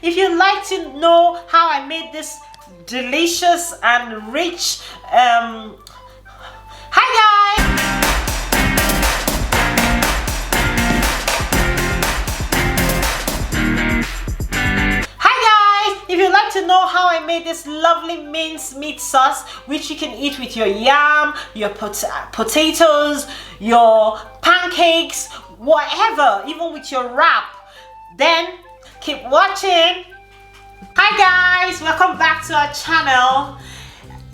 if you'd like to know how I made this delicious and rich hi guys, if you'd like to know how I made this lovely minced meat sauce, which you can eat with your yam, your potatoes, your pancakes, whatever, even with your wrap, then keep watching. Hi guys, welcome back to our channel.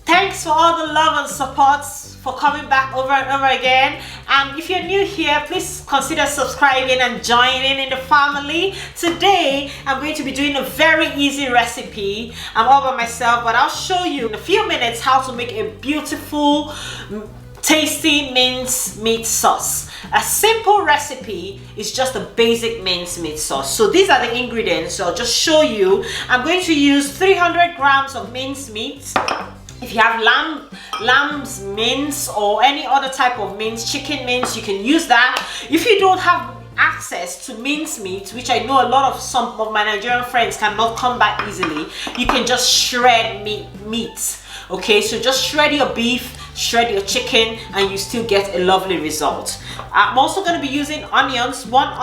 Thanks for all the love and support for coming back over and over again. And if you're new here, please consider subscribing and joining in the family. Today I'm going to be doing a very easy recipe. I'm all by myself, but I'll show you in a few minutes how to make a beautiful tasty minced meat sauce. A simple recipe is just a basic minced meat sauce. So these are the ingredients, so I'll just show you. I'm going to use 300 grams of minced meat. If you have lamb's mince or any other type of mince, chicken mince, you can use that. If you don't have access to mince meat, which I know some of my Nigerian friends cannot come back easily, you can just shred meat. Okay, so just shred your beef, shred your chicken, and you still get a lovely result. I'm also going to be using onions, 1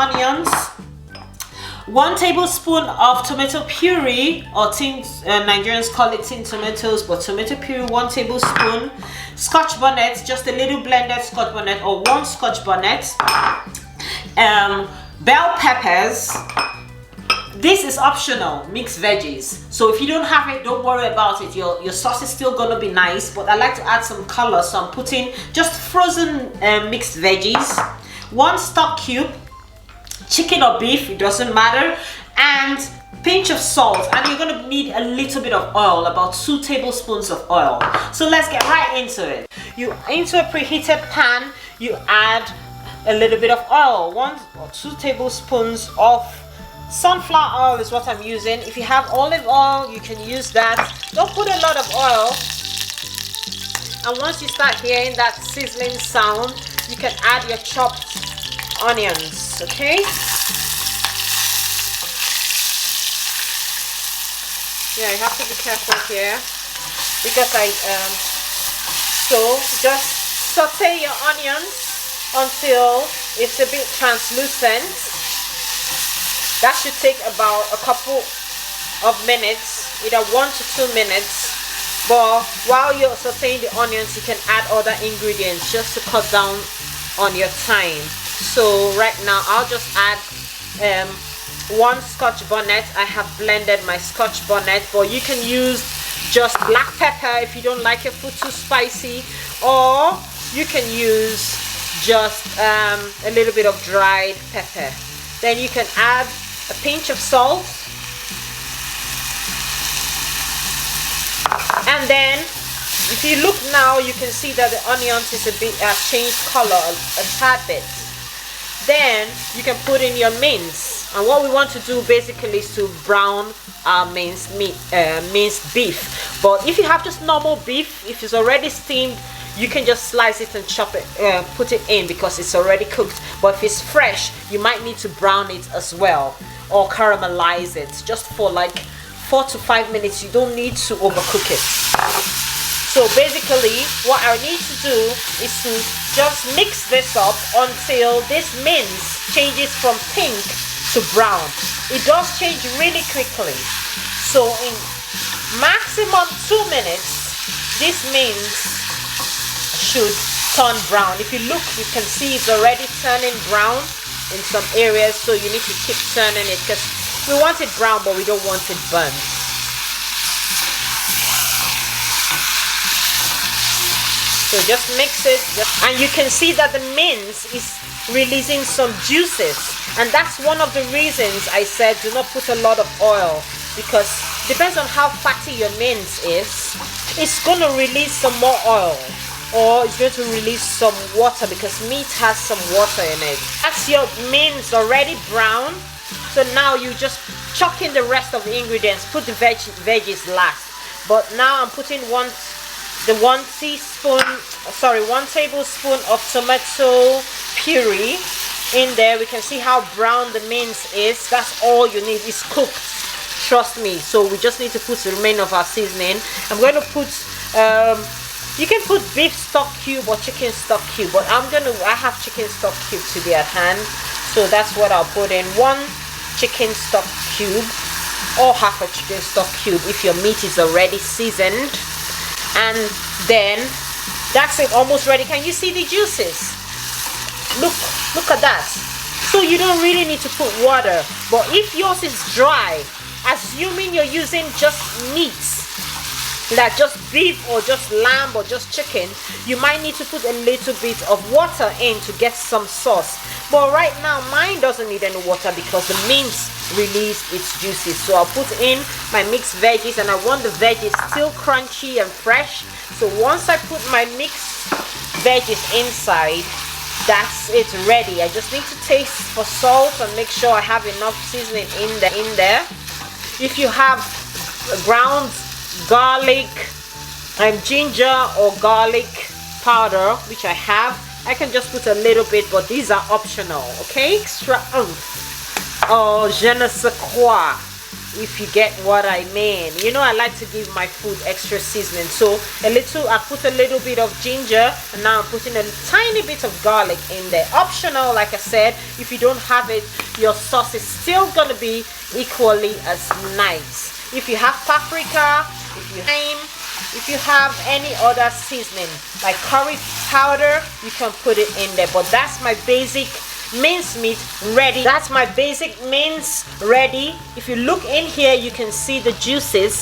tablespoon of tomato puree, or Nigerians call it tin tomatoes, but tomato puree, 1 tablespoon. Scotch bonnet, just a little blended Scotch bonnet or 1 Scotch bonnet. Bell peppers. This is optional, mixed veggies. So if you don't have it, don't worry about it. Your sauce is still gonna be nice, but I like to add some color, so I'm putting just frozen mixed veggies, 1 stock cube, chicken or beef, it doesn't matter, and pinch of salt. And you're gonna need a little bit of oil, about 2 tablespoons of oil. So let's get right into it. Into a preheated pan, you add a little bit of oil, 1 or 2 tablespoons of sunflower oil is what I'm using. If you have olive oil, you can use that. Don't put a lot of oil. And once you start hearing that sizzling sound, you can add your chopped onions. Okay, yeah, you have to be careful here because so just saute your onions until it's a bit translucent. That should take about a couple of minutes, either 1 to 2 minutes. But while you're sauteing the onions, you can add other ingredients just to cut down on your time. So right now I'll just add 1 Scotch bonnet. I have blended my Scotch bonnet, but you can use just black pepper if you don't like your food too spicy, or you can use just a little bit of dried pepper. Then you can add a pinch of salt, and then if you look now, you can see that the onions is a bit changed color a tad bit. Then you can put in your mince, and what we want to do basically is to brown our minced beef. But if you have just normal beef, if it's already steamed, you can just slice it and chop it, put it in because it's already cooked. But if it's fresh, you might need to brown it as well, or caramelize it just for like 4 to 5 minutes. You don't need to overcook it. So basically what I need to do is to just mix this up until this mince changes from pink to brown. It does change really quickly. So in maximum 2 minutes, this mince should turn brown. If you look, you can see it's already turning brown in some areas, so you need to keep turning it because we want it brown, but we don't want it burnt. So just mix it, and you can see that the mince is releasing some juices, and that's one of the reasons I said do not put a lot of oil, because depends on how fatty your mince is, it's going to release some more oil, or it's going to release some water because meat has some water in it. That's your mince already brown. So now you just chuck in the rest of the ingredients. Put the veggies last. But now I'm putting 1 tablespoon of tomato puree in there. We can see how brown the mince is. That's all you need. It's cooked. trust me. So we just need to put the remainder of our seasoning. I'm going to put you can put beef stock cube or chicken stock cube, but I have chicken stock cube to be at hand, so that's what I'll put in. 1 chicken stock cube or half a chicken stock cube if your meat is already seasoned. And then that's it, almost ready. Can you see the juices? Look at that. So you don't really need to put water, but if yours is dry, assuming you're using just meats, like just beef or just lamb or just chicken, you might need to put a little bit of water in to get some sauce. But right now mine doesn't need any water because the mince released its juices. So I'll put in my mixed veggies, and I want the veggies still crunchy and fresh. So once I put my mixed veggies inside, that's it, ready. I just need to taste for salt and make sure I have enough seasoning in there. If you have ground garlic and ginger or garlic powder, which I have, I can just put a little bit, but these are optional, okay? Extra or je ne sais quoi, if you get what I mean. You know, I like to give my food extra seasoning, so I put a little bit of ginger, and now I'm putting a tiny bit of garlic in there. Optional, like I said. If you don't have it, your sauce is still gonna be equally as nice. If you have paprika, if you have any other seasoning like curry powder, you can put it in there. But that's my basic mince meat ready. That's my basic mince ready. If you look in here, you can see the juices.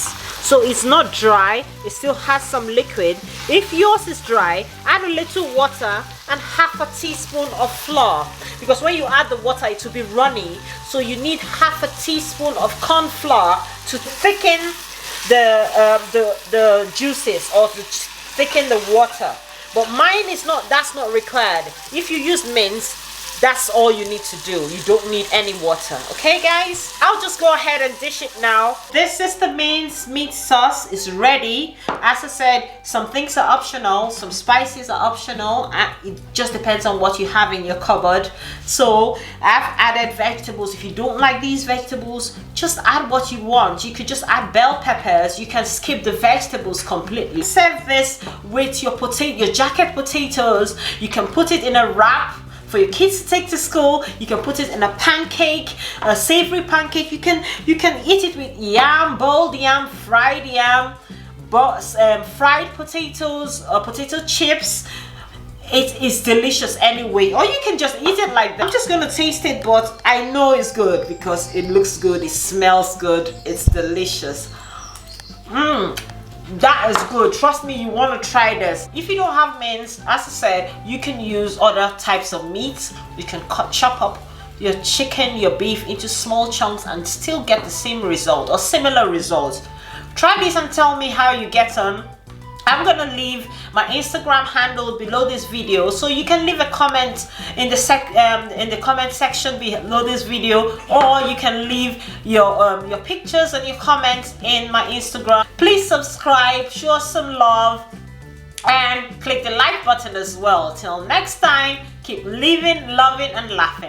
So it's not dry, it still has some liquid. If yours is dry, add a little water and half a teaspoon of flour, because when you add the water it will be runny. So you need half a teaspoon of corn flour to thicken the juices, or to thicken the water. But mine is not, that's not required. If you use mince, that's all you need to do. You don't need any water. Okay guys, I'll just go ahead and dish it now. This is the mince meat sauce. Is ready. As I said, some things are optional, some spices are optional. It just depends on what you have in your cupboard. So I've added vegetables. If you don't like these vegetables, just add what you want. You could just add bell peppers. You can skip the vegetables completely. Serve this with your jacket potatoes. You can put it in a wrap for your kids to take to school. You can put it in a pancake, a savory pancake. You can eat it with yam, boiled yam, fried yam, fried potatoes, or potato chips. It is delicious anyway, or you can just eat it like that. I'm just gonna taste it, but I know it's good because it looks good, it smells good, it's delicious. That is good. Trust me, you want to try this. If you don't have mince, as I said, you can use other types of meats. You can chop up your chicken, your beef into small chunks and still get the same result or similar results. Try this and tell me how you get on. I'm gonna leave my Instagram handle below this video, so you can leave a comment in the comment section below this video, or you can leave your pictures and your comments in my Instagram. Please subscribe, show us some love, and click the like button as well. Till next time, keep living, loving, and laughing.